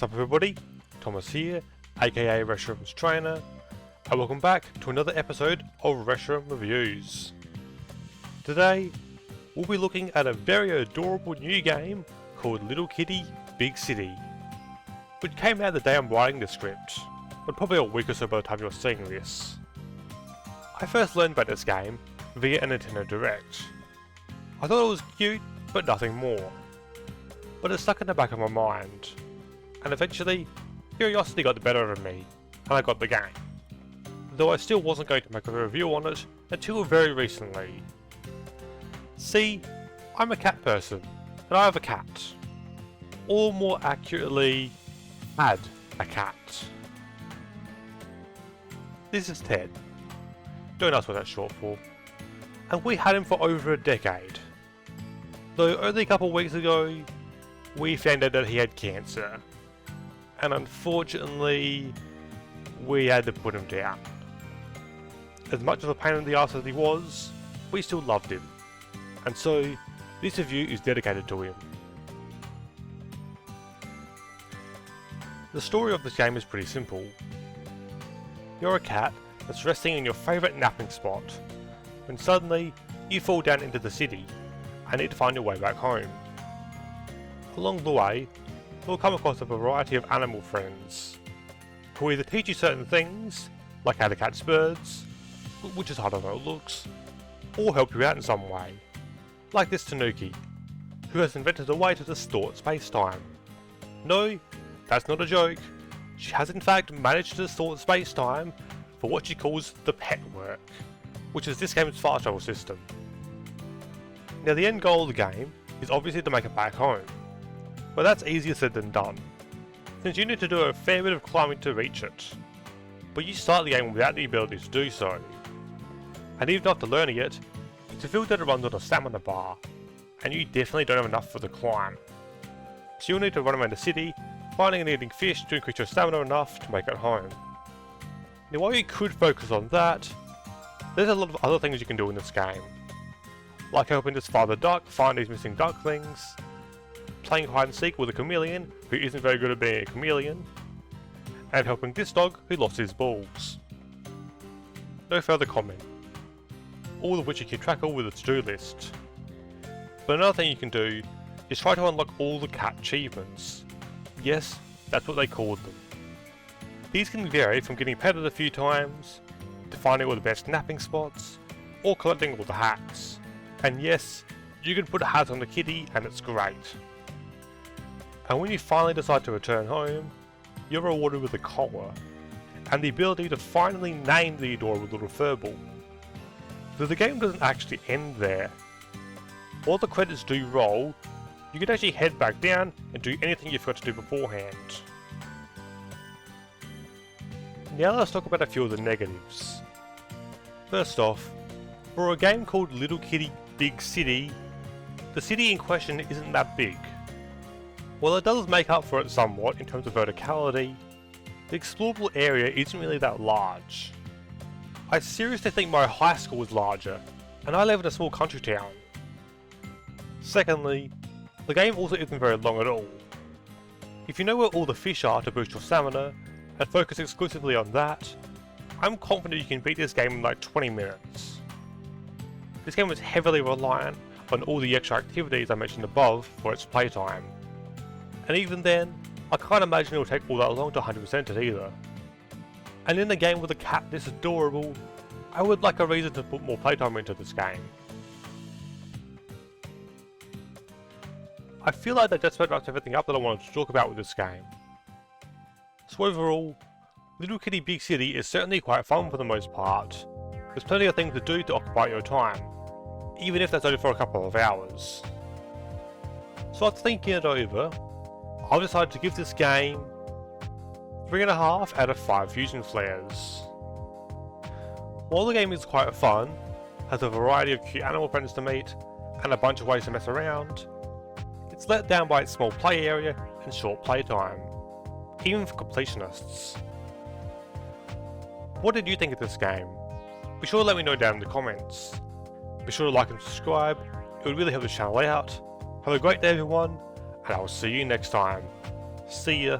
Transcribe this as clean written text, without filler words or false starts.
What's up everybody, Thomas here, aka Reshiram's trainer, and welcome back to another episode of Reshiram Reviews. Today, we'll be looking at a very adorable new game called Little Kitty Big City, which came out the day I'm writing the script, but probably a week or so by the time you're seeing this. I first learned about this game via a Nintendo Direct. I thought it was cute, but nothing more. But it stuck in the back of my mind, and eventually, curiosity got the better of me, and I got the game. Though I still wasn't going to make a review on it until very recently. See, I'm a cat person, and I have a cat. Or more accurately, had a cat. This is Ted. Don't ask what that's short for. And we had him for over a decade. Though only a couple of weeks ago, we found out that he had cancer. And unfortunately, we had to put him down. As much of a pain in the ass as he was, we still loved him. And so, this review is dedicated to him. The story of this game is pretty simple. You're a cat that's resting in your favourite napping spot, when suddenly you fall down into the city and need to find your way back home. Along the way, you'll come across a variety of animal friends, who either teach you certain things, like how to catch birds, which is harder than it looks, or help you out in some way, like this Tanuki, who has invented a way to distort space-time. No, that's not a joke. She has in fact managed to distort space-time for what she calls the pet work, which is this game's fast travel system. Now the end goal of the game is obviously to make it back home, but that's easier said than done, since you need to do a fair bit of climbing to reach it. But you start the game without the ability to do so, and even after learning it, it's revealed that it runs on a stamina bar, and you definitely don't have enough for the climb. So you'll need to run around the city, finding and eating fish to increase your stamina enough to make it home. Now while you could focus on that, there's a lot of other things you can do in this game, like helping this father duck find his missing ducklings, playing hide and seek with a chameleon who isn't very good at being a chameleon, and helping this dog who lost his balls. No further comment, all of which you keep track of with a to-do list. But another thing you can do is try to unlock all the cat achievements. Yes, that's what they called them. These can vary from getting petted a few times, to finding all the best napping spots, or collecting all the hats. And yes, you can put a hat on the kitty and it's great. And when you finally decide to return home, you're rewarded with a collar, and the ability to finally name the adorable little furball. Though the game doesn't actually end there. While the credits do roll, you can actually head back down and do anything you forgot to do beforehand. Now let's talk about a few of the negatives. First off, for a game called Little Kitty Big City, the city in question isn't that big. While it does make up for it somewhat in terms of verticality, the explorable area isn't really that large. I seriously think my high school is larger, and I live in a small country town. Secondly, the game also isn't very long at all. If you know where all the fish are to boost your stamina, and focus exclusively on that, I'm confident you can beat this game in like 20 minutes. This game is heavily reliant on all the extra activities I mentioned above for its playtime. And even then, I can't imagine it will take all that long to 100% it either. And in a game with a cat this adorable, I would like a reason to put more playtime into this game. I feel like that just about wraps everything up that I wanted to talk about with this game. So overall, Little Kitty Big City is certainly quite fun for the most part. There's plenty of things to do to occupy your time, even if that's only for a couple of hours. So after thinking it over, I've decided to give this game 3.5 out of 5 fusion flares. While the game is quite fun, has a variety of cute animal friends to meet, and a bunch of ways to mess around, it's let down by its small play area and short playtime, even for completionists. What did you think of this game? Be sure to let me know down in the comments. Be sure to like and subscribe, it would really help the channel out. Have a great day everyone, and I will see you next time. See ya.